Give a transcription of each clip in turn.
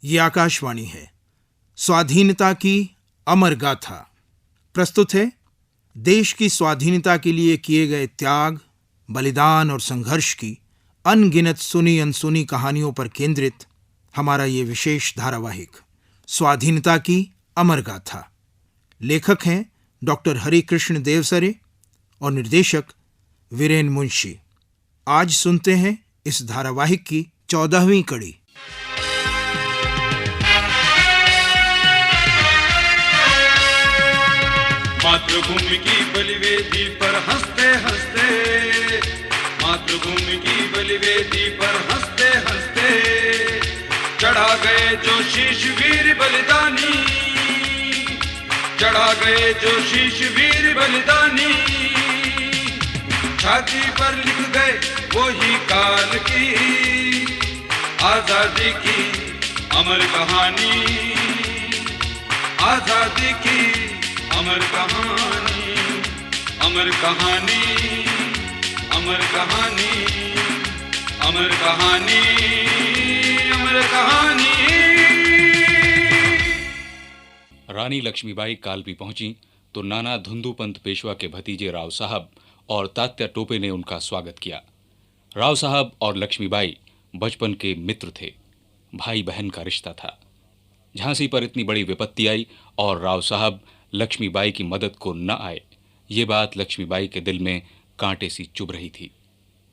ये आकाशवाणी है। स्वाधीनता की अमर गाथा प्रस्तुत है। देश की स्वाधीनता के लिए किए गए त्याग, बलिदान और संघर्ष की अनगिनत सुनी अनसुनी कहानियों पर केंद्रित हमारा ये विशेष धारावाहिक स्वाधीनता की अमर गाथा। लेखक हैं डॉक्टर हरिकृष्ण देवसरे और निर्देशक वीरेन मुंशी। आज सुनते हैं इस धारावाहिक की 14वीं कड़ी। मातृभूमि की बलिवेदी पर हंसते हंसते, मातृभूमि की बलिवेदी पर हंसते हंसते चढ़ा गए जो शीश वीर बलिदानी, चढ़ा गए जो शीश वीर बलिदानी। छाती पर लिख गए वो ही काल की आजादी की अमर कहानी, आजादी की अमर कहानी, अमर कहानी, अमर कहानी, अमर कहानी, अमर कहानी। रानी लक्ष्मीबाई कालपी पहुंची तो नाना धुंधुपंत पेशवा के भतीजे राव साहब और तात्या टोपे ने उनका स्वागत किया। राव साहब और लक्ष्मीबाई बचपन के मित्र थे, भाई बहन का रिश्ता था। झांसी पर इतनी बड़ी विपत्ति आई और राव साहब लक्ष्मीबाई की मदद को न आए, ये बात लक्ष्मीबाई के दिल में कांटे सी चुभ रही थी।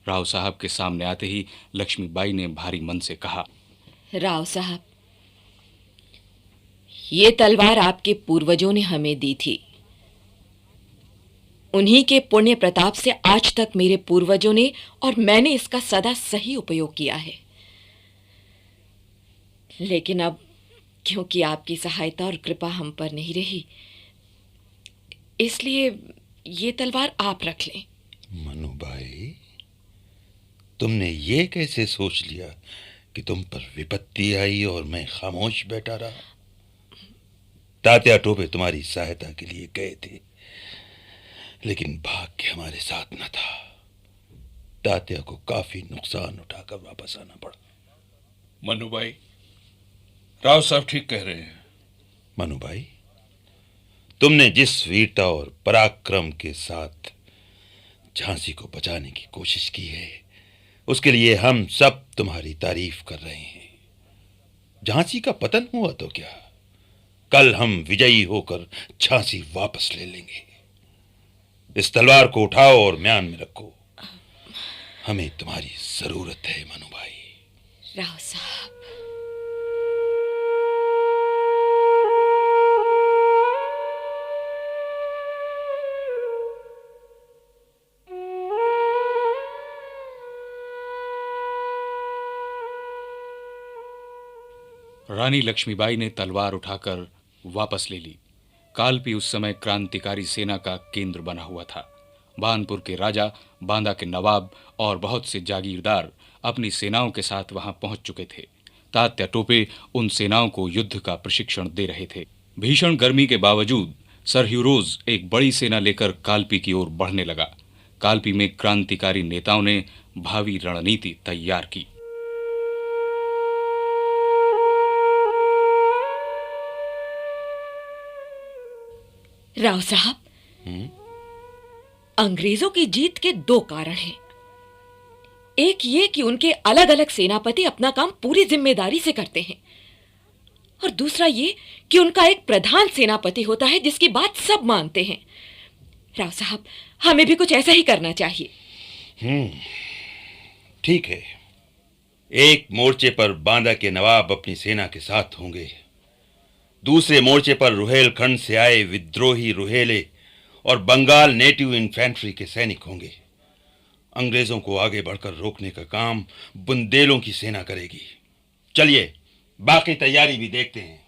राव साहब के सामने आते ही लक्ष्मीबाई ने भारी मन से कहा, राव साहब, ये तलवार आपके पूर्वजों ने हमें दी थी। उन्हीं के पुण्य प्रताप से आज तक मेरे पूर्वजों ने और मैंने इसका सदा सही उपयोग किया है। लेकिन अब क्योंकि आपकी सहायता और कृपा हम पर नहीं रही, इसलिए ये तलवार आप रख लें। मनुबाई, तुमने ये कैसे सोच लिया कि तुम पर विपत्ति आई और मैं खामोश बैठा रहा? तात्या टोपे तुम्हारी सहायता के लिए गए थे, लेकिन भाग्य हमारे साथ न था। तात्या को काफी नुकसान उठाकर वापस आना पड़ा। मनुबाई, राव साहब ठीक कह रहे हैं। मनुबाई, तुमने जिस वीरता और पराक्रम के साथ झांसी को बचाने की कोशिश की है, उसके लिए हम सब तुम्हारी तारीफ कर रहे हैं। झांसी का पतन हुआ तो क्या, कल हम विजयी होकर झांसी वापस ले लेंगे। इस तलवार को उठाओ और म्यान में रखो, हमें तुम्हारी जरूरत है मनुबाई। राव साहब, रानी लक्ष्मीबाई ने तलवार उठाकर वापस ले ली। कालपी उस समय क्रांतिकारी सेना का केंद्र बना हुआ था। बानपुर के राजा, बांदा के नवाब और बहुत से जागीरदार अपनी सेनाओं के साथ वहां पहुंच चुके थे। तात्या टोपे उन सेनाओं को युद्ध का प्रशिक्षण दे रहे थे। भीषण गर्मी के बावजूद सर ह्यूरोज एक बड़ी सेना लेकर कालपी की ओर बढ़ने लगा। कालपी में क्रांतिकारी नेताओं ने भावी रणनीति तैयार की। राव साहब, अंग्रेजों की जीत के दो कारण हैं। एक ये कि उनके अलग अलग सेनापति अपना काम पूरी जिम्मेदारी से करते हैं, और दूसरा ये कि उनका एक प्रधान सेनापति होता है जिसकी बात सब मानते हैं। राव साहब, हमें भी कुछ ऐसा ही करना चाहिए। ठीक है। एक मोर्चे पर बांदा के नवाब अपनी सेना के साथ होंगे, दूसरे मोर्चे पर रुहेलखंड से आए विद्रोही रुहेले और बंगाल नेटिव इन्फेंट्री के सैनिक होंगे। अंग्रेजों को आगे बढ़कर रोकने का काम बुंदेलों की सेना करेगी। चलिए बाकी तैयारी भी देखते हैं।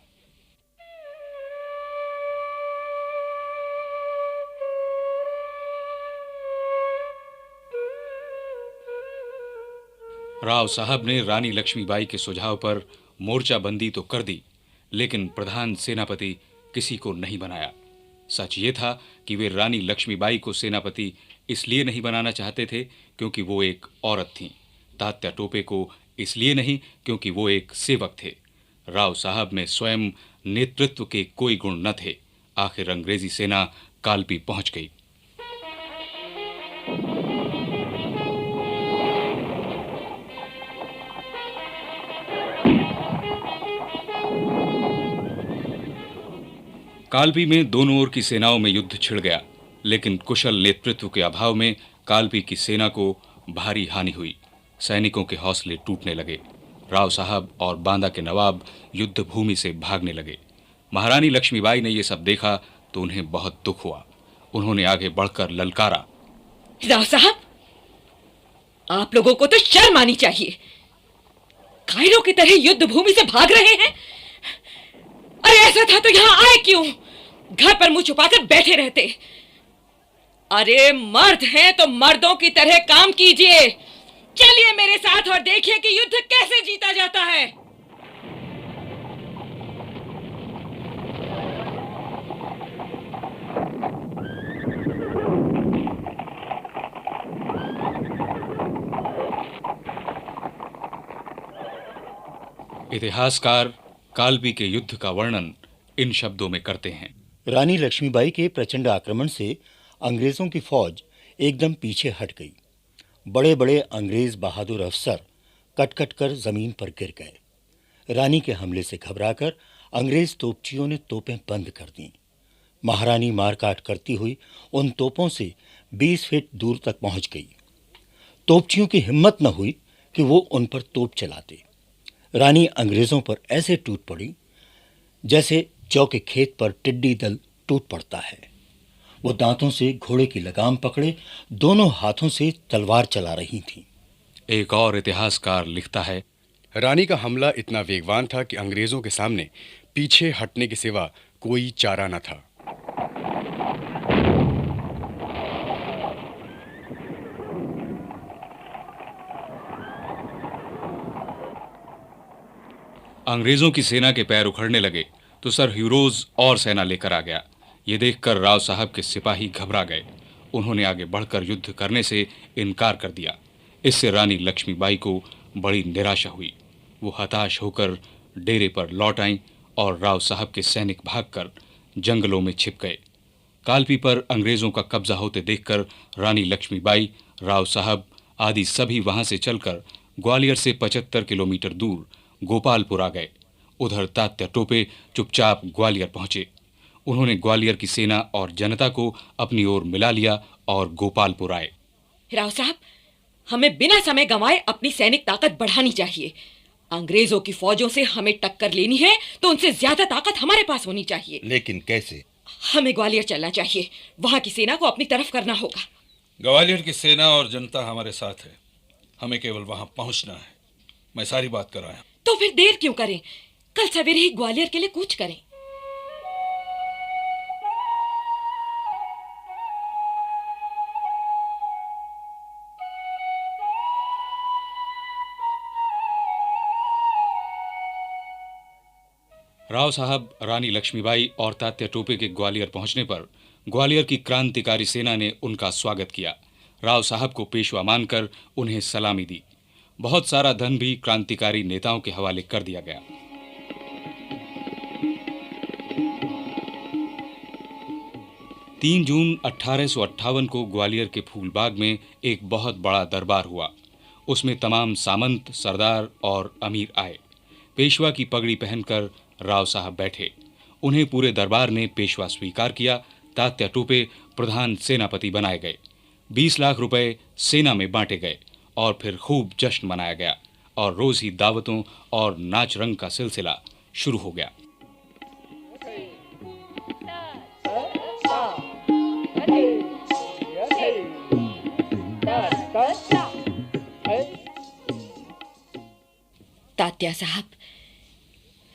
राव साहब ने रानी लक्ष्मीबाई के सुझाव पर मोर्चाबंदी तो कर दी, लेकिन प्रधान सेनापति किसी को नहीं बनाया। सच ये था कि वे रानी लक्ष्मीबाई को सेनापति इसलिए नहीं बनाना चाहते थे क्योंकि वो एक औरत थीं। तात्या टोपे को इसलिए नहीं क्योंकि वो एक सेवक थे। राव साहब में स्वयं नेतृत्व के कोई गुण न थे। आखिर अंग्रेजी सेना कालपी पहुंच गई। कालपी में दोनों ओर की सेनाओं में युद्ध छिड़ गया, लेकिन कुशल नेतृत्व के अभाव में कालपी की सेना को भारी हानि हुई। सैनिकों के हौसले टूटने लगे। राव साहब और बांदा के नवाब युद्ध भूमि से भागने लगे। महारानी लक्ष्मीबाई ने यह सब देखा तो उन्हें बहुत दुख हुआ। उन्होंने आगे बढ़कर ललकारा, राव साहब, आप लोगों को तो शर्म आनी चाहिए। कायरों की तरह युद्ध भूमि से भाग रहे हैं। अरे ऐसा था तो यहां आए क्यों? घर पर मुंह छुपाकर बैठे रहते। अरे मर्द हैं तो मर्दों की तरह काम कीजिए। चलिए मेरे साथ और देखिए कि युद्ध कैसे जीता जाता है। इतिहासकार कालपी के युद्ध का वर्णन इन शब्दों में करते हैं। रानी लक्ष्मीबाई के प्रचंड आक्रमण से अंग्रेजों की फौज एकदम पीछे हट गई। बड़े बड़े अंग्रेज बहादुर अफसर कट-कट कर जमीन पर गिर गए। रानी के हमले से घबराकर अंग्रेज तोपचियों ने तोपें बंद कर दी। महारानी मारकाट करती हुई उन तोपों से 20 फीट दूर तक पहुंच गई। तोपचियों की हिम्मत न हुई कि वो उन पर तोप चलाते। रानी अंग्रेजों पर ऐसे टूट पड़ी जैसे जौ के खेत पर टिड्डी दल टूट पड़ता है। वो दांतों से घोड़े की लगाम पकड़े दोनों हाथों से तलवार चला रही थीं। एक और इतिहासकार लिखता है, रानी का हमला इतना वेगवान था कि अंग्रेजों के सामने पीछे हटने के सिवा कोई चारा न था। अंग्रेजों की सेना के पैर उखड़ने लगे तो सर ह्यूरोज और सेना लेकर आ गया। ये देखकर राव साहब के सिपाही घबरा गए। उन्होंने आगे बढ़कर युद्ध करने से इनकार कर दिया। इससे रानी लक्ष्मीबाई को बड़ी निराशा हुई। वो हताश होकर डेरे पर लौट आईं और राव साहब के सैनिक भागकर जंगलों में छिप गए। कालपी पर अंग्रेजों का कब्जा होते देखकर रानी लक्ष्मीबाई, राव साहब आदि सभी वहां से चलकर ग्वालियर से 75 किलोमीटर दूर गोपालपुर आ गए। उधर तात्या टोपे चुपचाप ग्वालियर पहुंचे। उन्होंने ग्वालियर की सेना और जनता को अपनी ओर मिला लिया और गोपालपुर आए। राव साहब, हमें बिना समय गंवाए अपनी सैनिक ताकत बढ़ानी चाहिए। अंग्रेजों की फौजों से हमें टक्कर लेनी है तो उनसे ज्यादा ताकत हमारे पास होनी चाहिए। लेकिन कैसे? हमें ग्वालियर चलना चाहिए। वहां की सेना को अपनी तरफ करना होगा। ग्वालियर की सेना और जनता हमारे साथ है। हमें केवल वहां पहुंचना है। मैं सारी बात कर आया। तो फिर देर क्यों करें? कल सवेरे ही ग्वालियर के लिए कूच करें। राव साहब, रानी लक्ष्मीबाई और तात्या टोपे के ग्वालियर पहुंचने पर ग्वालियर की क्रांतिकारी सेना ने उनका स्वागत किया। राव साहब को पेशवा मानकर उन्हें सलामी दी। बहुत सारा धन भी क्रांतिकारी नेताओं के हवाले कर दिया गया। तीन जून 1858 को ग्वालियर के फूलबाग में एक बहुत बड़ा दरबार हुआ। उसमें तमाम सामंत, सरदार और अमीर आए। पेशवा की पगड़ी पहनकर राव साहब बैठे। उन्हें पूरे दरबार ने पेशवा स्वीकार किया। तात्या टोपे प्रधान सेनापति बनाए गए। 20 लाख रुपए सेना में बांटे गए और फिर खूब जश्न मनाया गया और रोज ही दावतों और नाच रंग का सिलसिला शुरू हो गया। तात्या साहब,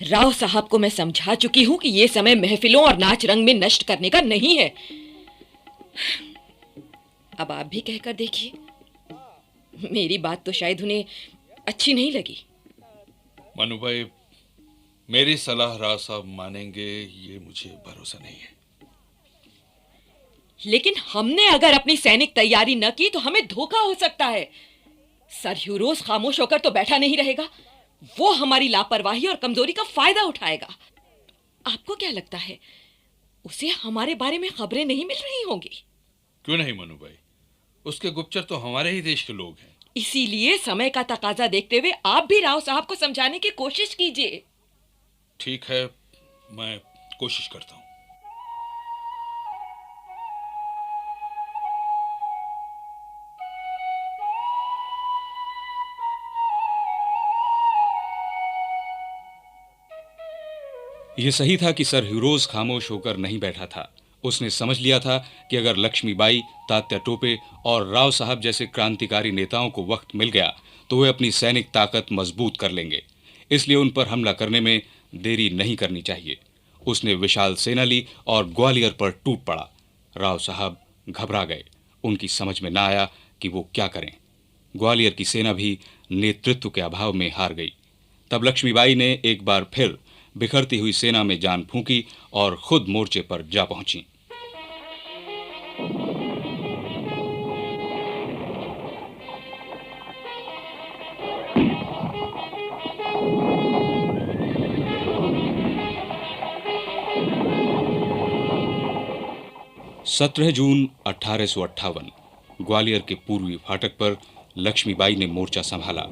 राव साहब को मैं समझा चुकी हूं कि यह समय महफिलों और नाच रंग में नष्ट करने का नहीं है। अब आप भी कहकर देखिए। मेरी बात तो शायद उन्हें अच्छी नहीं लगी। मनु भाई, मेरी सलाह राव साहब मानेंगे ये मुझे भरोसा नहीं है। लेकिन हमने अगर अपनी सैनिक तैयारी न की तो हमें धोखा हो सकता है। सर ह्यूरोज खामोश होकर तो बैठा नहीं रहेगा। वो हमारी लापरवाही और कमजोरी का फायदा उठाएगा। आपको क्या लगता है उसे हमारे बारे में खबरें नहीं मिल रही होंगी? क्यों नहीं मनु भाई, उसके गुप्तचर तो हमारे ही देश के लोग हैं। इसीलिए समय का तकाजा देखते हुए आप भी राव साहब को समझाने की कोशिश कीजिए। ठीक है, मैं कोशिश करता हूं। यह सही था कि सर ह्यूरोज खामोश होकर नहीं बैठा था। उसने समझ लिया था कि अगर लक्ष्मीबाई, तात्या टोपे और राव साहब जैसे क्रांतिकारी नेताओं को वक्त मिल गया तो वे अपनी सैनिक ताकत मजबूत कर लेंगे। इसलिए उन पर हमला करने में देरी नहीं करनी चाहिए। उसने विशाल सेना ली और ग्वालियर पर टूट पड़ा। राव साहब घबरा गए। उनकी समझ में न आया कि वो क्या करें। ग्वालियर की सेना भी नेतृत्व के अभाव में हार गई। तब लक्ष्मीबाई ने एक बार फिर बिखरती हुई सेना में जान फूंकी और खुद मोर्चे पर जा पहुंची। सत्रह जून 1858 ग्वालियर के पूर्वी फाटक पर लक्ष्मीबाई ने मोर्चा संभाला।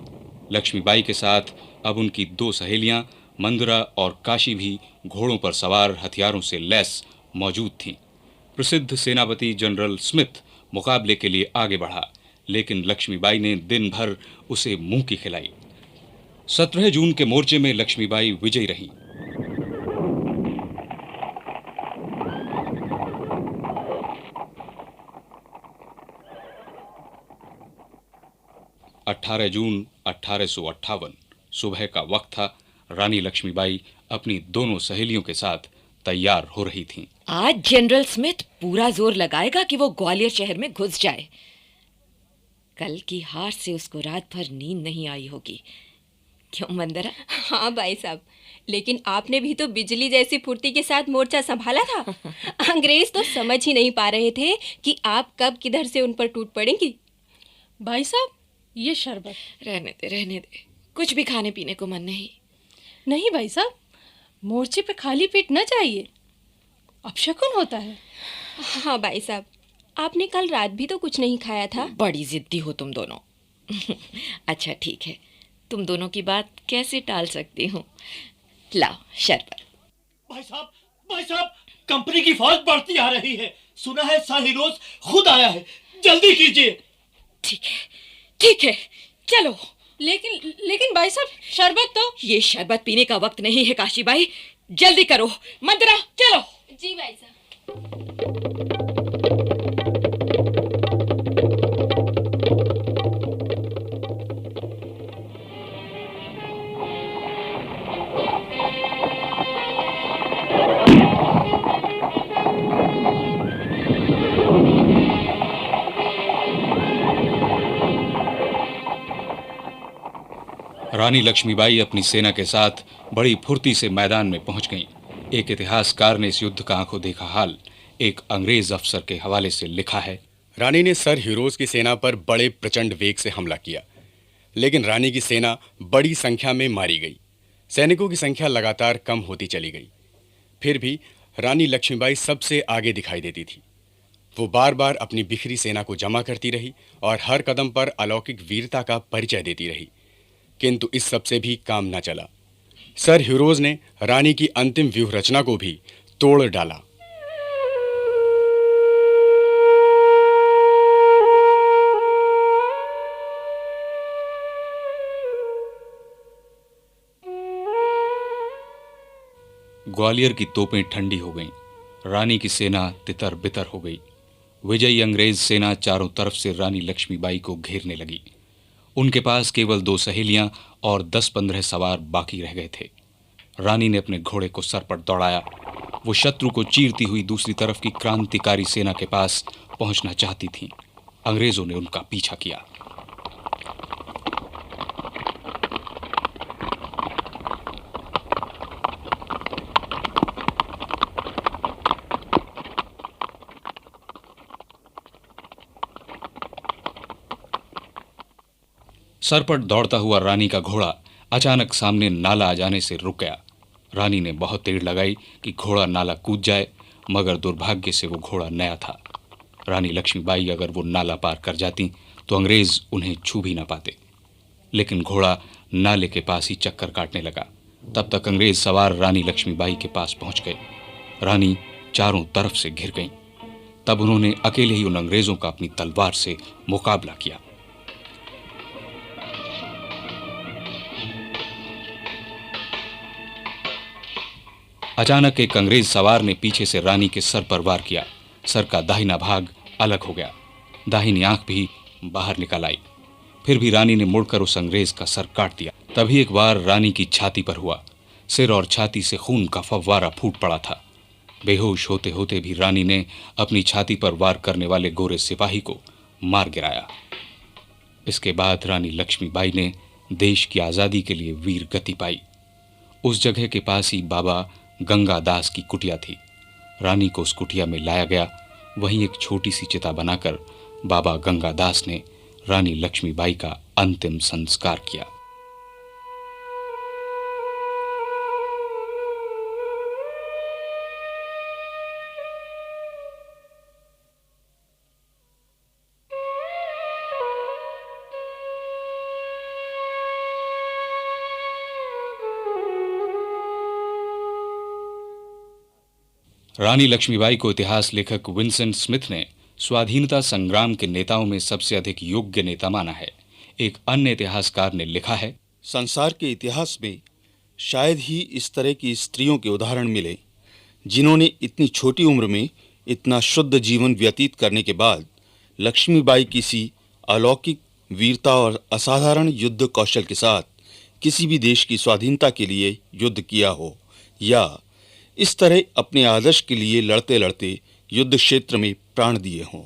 लक्ष्मीबाई के साथ अब उनकी दो सहेलियां मंदिरा और काशी भी घोड़ों पर सवार हथियारों से लैस मौजूद थीं। प्रसिद्ध सेनापति जनरल स्मिथ मुकाबले के लिए आगे बढ़ा, लेकिन लक्ष्मीबाई ने दिन भर उसे मुंह की खिलाई। 17 जून के मोर्चे में लक्ष्मीबाई विजयी रही। अठारह जून 1858 सुबह का वक्त था। रानी लक्ष्मीबाई अपनी दोनों सहेलियों के साथ तैयार हो रही थीं। आज जनरल स्मिथ पूरा जोर लगाएगा कि वो ग्वालियर शहर में घुस जाए। कल की हार से उसको रात भर नींद नहीं आई होगी, क्यों मंदरा? हाँ भाई साहब, लेकिन आपने भी तो बिजली जैसी फुर्ती के साथ मोर्चा संभाला था। अंग्रेज तो समझ ही नहीं पा रहे थे कि आप कब किधर से उन पर टूट पड़ेंगी। भाई साहब, ये शरबत। रहने दे, कुछ भी खाने पीने को मन नहीं। नहीं भाई साहब, मोर्चे पे खाली पेट न चाहिए, अपशकुन होता है। हाँ भाई साहब, आपने कल रात भी तो कुछ नहीं खाया था। बड़ी जिद्दी हो तुम दोनों। अच्छा ठीक है, तुम दोनों की बात कैसे टाल सकती हूँ। लाओ शरबत। भाई साहब, कंपनी की फौज बढ़ती आ रही है। सुना है सर हीरोज खुद आया है, जल्दी कीजिए। ठीक है, चलो। लेकिन भाई साहब, शरबत तो। ये शरबत पीने का वक्त नहीं है काशीबाई, जल्दी करो। मंदिरा चलो। जी भाई साहब। रानी लक्ष्मीबाई अपनी सेना के साथ बड़ी फुर्ती से मैदान में पहुंच गईं। एक इतिहासकार ने इस युद्ध का आंखों देखा हाल एक अंग्रेज अफसर के हवाले से लिखा है। रानी ने सर हीरोज की सेना पर बड़े प्रचंड वेग से हमला किया, लेकिन रानी की सेना बड़ी संख्या में मारी गई। सैनिकों की संख्या लगातार कम होती चली गई। फिर भी रानी लक्ष्मीबाई सबसे आगे दिखाई देती थी। वो बार बार अपनी बिखरी सेना को जमा करती रही और हर कदम पर अलौकिक वीरता का परिचय देती रही, किंतु इस सब से भी काम न चला। सर ह्यूरोज ने रानी की अंतिम व्यूह रचना को भी तोड़ डाला। ग्वालियर की तोपें ठंडी हो गईं। रानी की सेना तितर बितर हो गई। विजयी अंग्रेज सेना चारों तरफ से रानी लक्ष्मीबाई को घेरने लगी। उनके पास केवल 2 सहेलियां और 10-15 सवार बाकी रह गए थे। रानी ने अपने घोड़े को सर पर दौड़ाया। वो शत्रु को चीरती हुई दूसरी तरफ की क्रांतिकारी सेना के पास पहुंचना चाहती थीं। अंग्रेजों ने उनका पीछा किया। सर पर दौड़ता हुआ रानी का घोड़ा अचानक सामने नाला आ जाने से रुक गया। रानी ने बहुत देर लगाई कि घोड़ा नाला कूद जाए, मगर दुर्भाग्य से वो घोड़ा नया था। रानी लक्ष्मीबाई अगर वो नाला पार कर जाती तो अंग्रेज उन्हें छू भी ना पाते। लेकिन घोड़ा नाले के पास ही चक्कर काटने लगा। तब तक अंग्रेज सवार रानी लक्ष्मीबाई के पास पहुंच गए। रानी चारों तरफ से घिर गईं। तब उन्होंने अकेले ही उन अंग्रेजों का अपनी तलवार से मुकाबला किया। अचानक एक अंग्रेज सवार ने पीछे से रानी के सर पर वार किया। सर का दाहिना भाग अलग हो गया, दाहिनी आंख भी बाहर निकल आई। फिर भी रानी ने मुड़कर उस अंग्रेज का सर काट दिया। तभी एक वार रानी की छाती पर हुआ। सिर और छाती से खून का फव्वारा फूट पड़ा था। बेहोश होते होते भी रानी ने अपनी छाती पर वार करने वाले गोरे सिपाही को मार गिराया। इसके बाद रानी लक्ष्मीबाई ने देश की आजादी के लिए वीर गति पाई। उस जगह के पास ही बाबा गंगादास की कुटिया थी। रानी को उस कुटिया में लाया गया। वहीं एक छोटी सी चिता बनाकर बाबा गंगादास ने रानी लक्ष्मीबाई का अंतिम संस्कार किया। रानी लक्ष्मीबाई को इतिहास लेखक विंसेंट स्मिथ ने स्वाधीनता संग्राम के नेताओं में सबसे अधिक योग्य नेता माना है। एक अन्य इतिहासकार ने लिखा है, संसार के इतिहास में शायद ही इस तरह की स्त्रियों के उदाहरण मिले जिन्होंने इतनी छोटी उम्र में इतना शुद्ध जीवन व्यतीत करने के बाद लक्ष्मीबाई किसी अलौकिक वीरता और असाधारण युद्ध कौशल के साथ किसी भी देश की स्वाधीनता के लिए युद्ध किया हो, या इस तरह अपने आदर्श के लिए लड़ते लड़ते युद्ध क्षेत्र में प्राण दिए हों।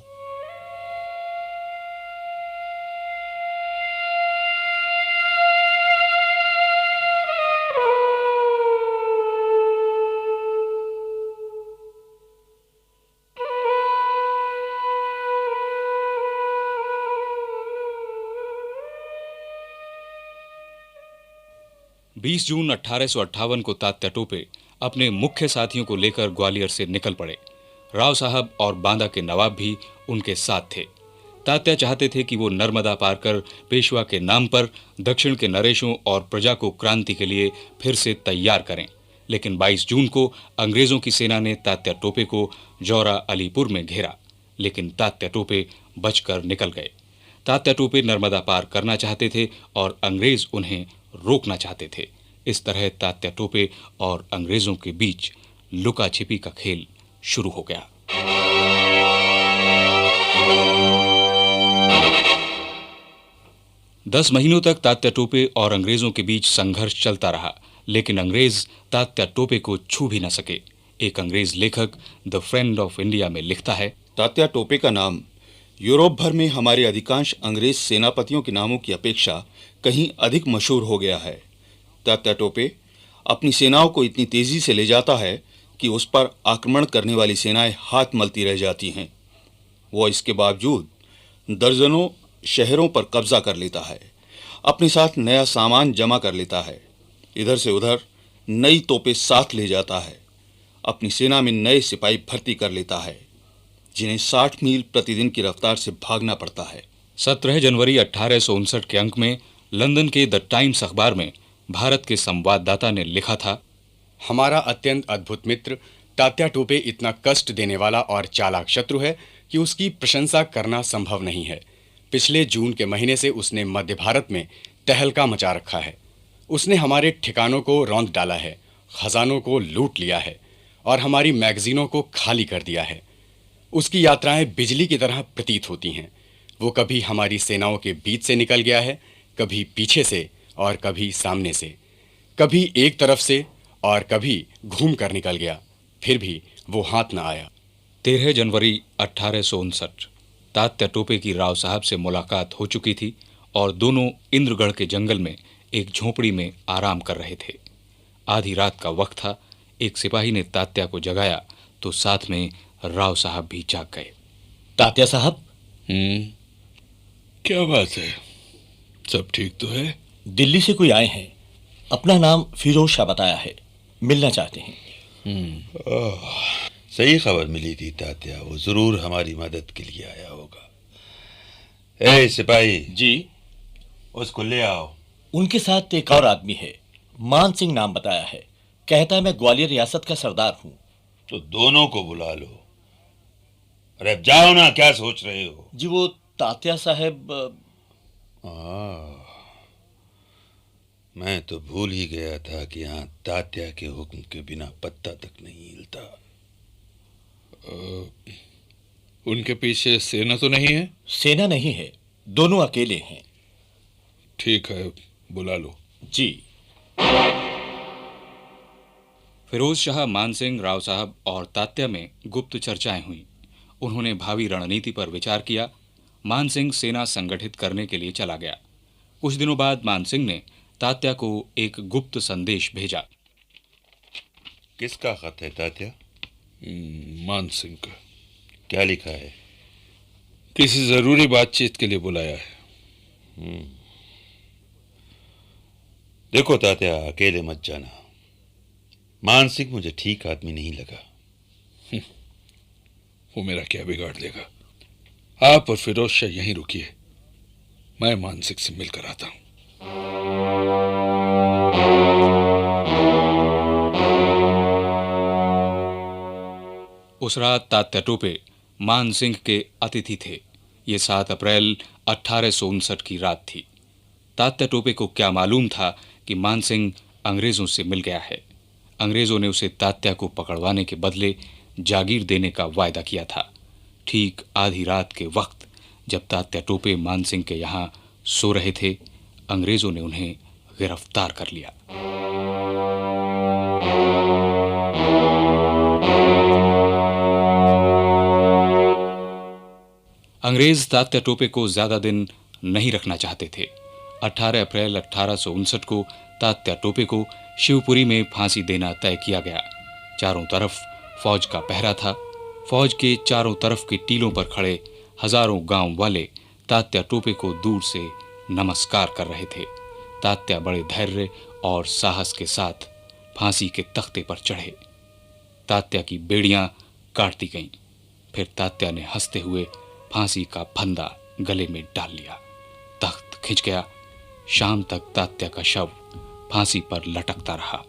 बीस जून 1858 को तात्या टोपे अपने मुख्य साथियों को लेकर ग्वालियर से निकल पड़े। राव साहब और बांदा के नवाब भी उनके साथ थे। तात्या चाहते थे कि वो नर्मदा पार कर पेशवा के नाम पर दक्षिण के नरेशों और प्रजा को क्रांति के लिए फिर से तैयार करें। लेकिन 22 जून को अंग्रेजों की सेना ने तात्या टोपे को जौरा अलीपुर में घेरा, लेकिन तात्या टोपे बचकर निकल गए। तात्या टोपे नर्मदा पार करना चाहते थे और अंग्रेज उन्हें रोकना चाहते थे। इस तरह तात्या टोपे और अंग्रेजों के बीच लुका छिपी का खेल शुरू हो गया। दस महीनों तक तात्या टोपे और अंग्रेजों के बीच संघर्ष चलता रहा, लेकिन अंग्रेज तात्या टोपे को छू भी न सके। एक अंग्रेज लेखक द फ्रेंड ऑफ इंडिया में लिखता है, तात्या टोपे का नाम यूरोप भर में हमारे अधिकांश अंग्रेज सेनापतियों के नामों की अपेक्षा कहीं अधिक मशहूर हो गया है। तात्या टोपे अपनी सेनाओं को इतनी तेजी से ले जाता है कि उस पर आक्रमण करने वाली सेनाएं हाथ मलती रह जाती हैं। वो इसके बावजूद दर्जनों शहरों पर कब्जा कर लेता है, अपने साथ नया सामान जमा कर लेता है, इधर से उधर नई तोपें साथ ले जाता है, अपनी सेना में नए सिपाही भर्ती कर लेता है, जिन्हें 60 मील प्रतिदिन की रफ्तार से भागना पड़ता है। 17 जनवरी 1859 के अंक में लंदन के द टाइम्स अखबार में भारत के संवाददाता ने लिखा था, हमारा अत्यंत अद्भुत मित्र तात्या टोपे इतना कष्ट देने वाला और चालाक शत्रु है कि उसकी प्रशंसा करना संभव नहीं है। पिछले जून के महीने से उसने मध्य भारत में तहलका मचा रखा है। उसने हमारे ठिकानों को रौंद डाला है, खजानों को लूट लिया है और हमारी मैगजीनों को खाली कर दिया है। उसकी यात्राएं बिजली की तरह प्रतीत होती हैं। वो कभी हमारी सेनाओं के बीच से निकल गया है, कभी पीछे से और कभी सामने से, कभी एक तरफ से और कभी घूम कर निकल गया, फिर भी वो हाथ न आया। 13 जनवरी 1859 तात्या टोपे की राव साहब से मुलाकात हो चुकी थी और दोनों इंद्रगढ़ के जंगल में एक झोपड़ी में आराम कर रहे थे। आधी रात का वक्त था। एक सिपाही ने तात्या को जगाया तो साथ में राव साहब भी जाग गए। तात्या साहब। क्या बात है? सब ठीक तो है? दिल्ली से कोई आए हैं, अपना नाम फिरोज शाह बताया है, मिलना चाहते हैं। सही खबर मिली थी तात्या, वो जरूर हमारी मदद के लिए आया होगा। ए सिपाही जी। उसको ले आओ। उनके साथ एक और आदमी है, मान सिंह नाम बताया है। कहता है मैं ग्वालियर रियासत का सरदार हूँ। तो दोनों को बुला लो। अरे अब जाओ ना, क्या सोच रहे हो? जी वो तात्या साहब। मैं तो भूल ही गया था कि यहाँ तात्या के हुक्म के बिना पत्ता तक नहीं हिलता। उनके पीछे सेना तो नहीं है? सेना नहीं है, दोनों अकेले हैं। ठीक है, बुला लो। जी। फिरोज शाह, मानसिंह, राव साहब और तात्या में गुप्त चर्चाएं हुई। उन्होंने भावी रणनीति पर विचार किया। मानसिंह सेना संगठित करने के लिए चला गया। कुछ दिनों बाद मानसिंह ने तात्या को एक गुप्त संदेश भेजा। किसका खत है तात्या? मानसिंह का। क्या लिखा है? किसी जरूरी बातचीत के लिए बुलाया है। देखो तात्या, अकेले मत जाना। मानसिंह मुझे ठीक आदमी नहीं लगा। वो मेरा क्या बिगाड़ देगा? आप और फिरोज शाह यहीं रुकिए, मैं मानसिंह से मिलकर आता हूं। उस रात तात्या टोपे मानसिंह के अतिथि थे। ये 7 अप्रैल 1859 की रात थी। तात्या टोपे को क्या मालूम था कि मानसिंह अंग्रेजों से मिल गया है। अंग्रेजों ने उसे तात्या को पकड़वाने के बदले जागीर देने का वायदा किया था। ठीक आधी रात के वक्त जब तात्या टोपे मानसिंह के यहाँ सो रहे थे, अंग्रेजों ने उन्हें गिरफ्तार कर लिया। अंग्रेज तात्या टोपे को ज्यादा दिन नहीं रखना चाहते थे। 18 अप्रैल 1859 को तात्या टोपे को शिवपुरी में फांसी देना तय किया गया। चारों तरफ फौज का पहरा था। फौज के चारों तरफ के टीलों पर खड़े हजारों गांव वाले तात्या टोपे को दूर से नमस्कार कर रहे थे। तात्या बड़े धैर्य और साहस के साथ फांसी के तख्ते पर चढ़े। तात्या की बेड़ियां काट दी गईं। फिर तात्या ने हंसते हुए फांसी का फंदा गले में डाल लिया। तख्त खिंच गया। शाम तक तात्या का शव फांसी पर लटकता रहा।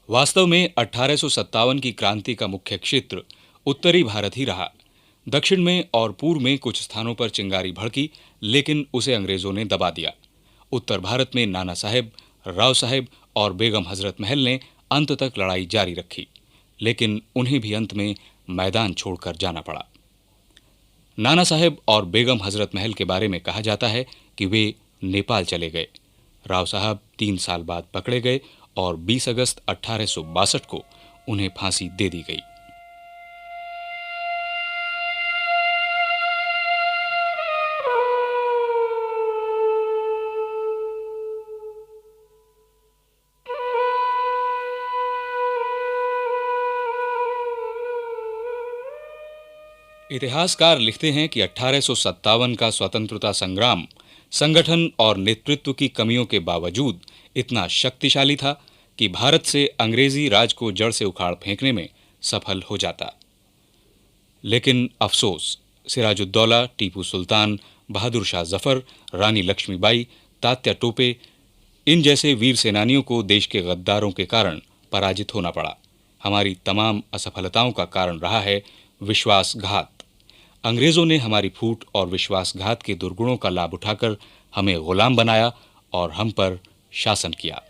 वास्तव में 1857 की क्रांति का मुख्य क्षेत्र उत्तरी भारत ही रहा। दक्षिण में और पूर्व में कुछ स्थानों पर चिंगारी भड़की, लेकिन उसे अंग्रेजों ने दबा दिया। उत्तर भारत में नाना साहेब, राव साहेब और बेगम हजरत महल ने अंत तक लड़ाई जारी रखी, लेकिन उन्हें भी अंत में मैदान छोड़कर जाना पड़ा। नाना साहेब और बेगम हजरत महल के बारे में कहा जाता है कि वे नेपाल चले गए। राव साहब 3 साल बाद पकड़े गए और 20 अगस्त 1862 को उन्हें फांसी दे दी गई। इतिहासकार लिखते हैं कि 1857 का स्वतंत्रता संग्राम संगठन और नेतृत्व की कमियों के बावजूद इतना शक्तिशाली था कि भारत से अंग्रेजी राज को जड़ से उखाड़ फेंकने में सफल हो जाता। लेकिन अफसोस, सिराजुद्दौला, टीपू सुल्तान, बहादुर शाह जफर, रानी लक्ष्मीबाई, तात्या टोपे, इन जैसे वीर सेनानियों को देश के गद्दारों के कारण पराजित होना पड़ा। हमारी तमाम असफलताओं का कारण रहा है विश्वासघात। अंग्रेजों ने हमारी फूट और विश्वासघात के दुर्गुणों का लाभ उठाकर हमें गुलाम बनाया और हम पर शासन किया।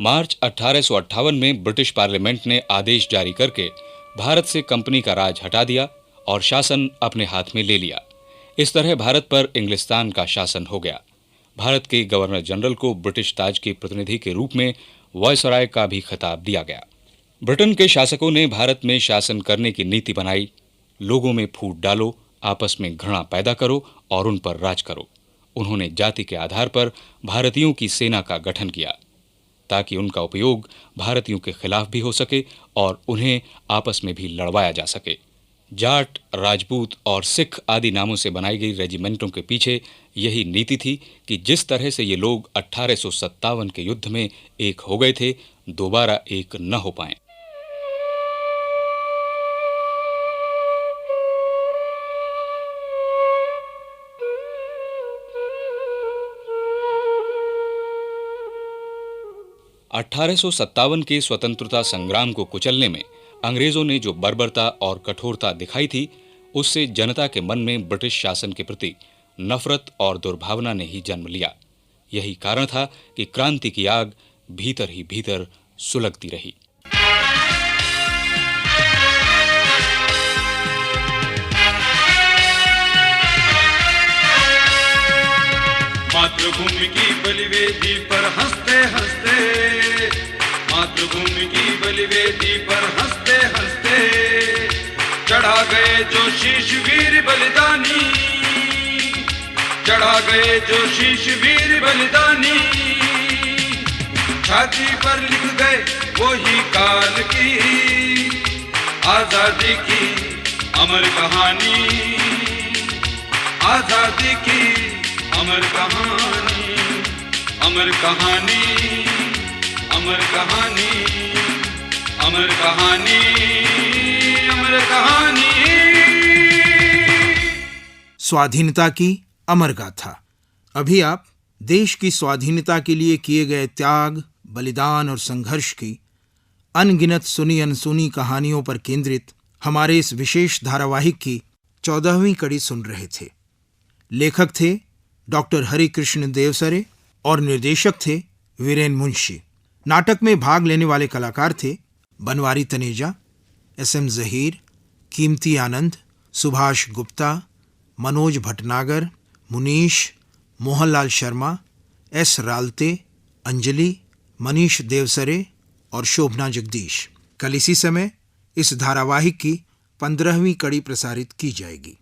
मार्च 1858 में ब्रिटिश पार्लियामेंट ने आदेश जारी करके भारत से कंपनी का राज हटा दिया और शासन अपने हाथ में ले लिया। इस तरह भारत पर इंग्लिस्तान का शासन हो गया। भारत के गवर्नर जनरल को ब्रिटिश ताज के प्रतिनिधि के रूप में वायसराय का भी खिताब दिया गया। ब्रिटेन के शासकों ने भारत में शासन करने की नीति बनाई। लोगों में फूट डालो, आपस में घृणा पैदा करो और उन पर राज करो। उन्होंने जाति के आधार पर भारतीयों की सेना का गठन किया ताकि उनका उपयोग भारतीयों के खिलाफ भी हो सके और उन्हें आपस में भी लड़वाया जा सके। जाट, राजपूत और सिख आदि नामों से बनाई गई रेजिमेंटों के पीछे यही नीति थी कि जिस तरह से ये लोग 1857 के युद्ध में एक हो गए थे, दोबारा एक न हो पाएं। (1857) के स्वतंत्रता संग्राम को कुचलने में अंग्रेजों ने जो बर्बरता और कठोरता दिखाई थी, उससे जनता के मन में ब्रिटिश शासन के प्रति नफरत और दुर्भावना ने ही जन्म लिया। यही कारण था कि क्रांति की आग भीतर ही भीतर सुलगती रही। मातृभूमि की बलिवेदी पर हंसते हंसते, मातृभूमि की बलिवेदी पर हंसते हंसते चढ़ा गए जो शीश वीर बलिदानी, चढ़ा गए जो शीश वीर बलिदानी। छाती पर लिख गए वो ही काल की आजादी की अमर कहानी, आजादी की अमर कहानी, अमर कहानी, अमर कहानी, अमर कहानी, अमर कहानी। स्वाधीनता की अमर गाथा। अभी आप देश की स्वाधीनता के लिए किए गए त्याग, बलिदान और संघर्ष की अनगिनत सुनी अनसुनी कहानियों पर केंद्रित हमारे इस विशेष धारावाहिक की 14वीं कड़ी सुन रहे थे। लेखक थे डॉक्टर हरिकृष्ण देवसरे और निर्देशक थे वीरेन मुंशी। नाटक में भाग लेने वाले कलाकार थे बनवारी तनेजा, SM जहीर, कीमती आनंद, सुभाष गुप्ता, मनोज भटनागर, मुनीश, मोहनलाल शर्मा, S रालते, अंजलि, मनीष देवसरे और शोभना जगदीश। कल इसी समय इस धारावाहिक की 15वीं कड़ी प्रसारित की जाएगी।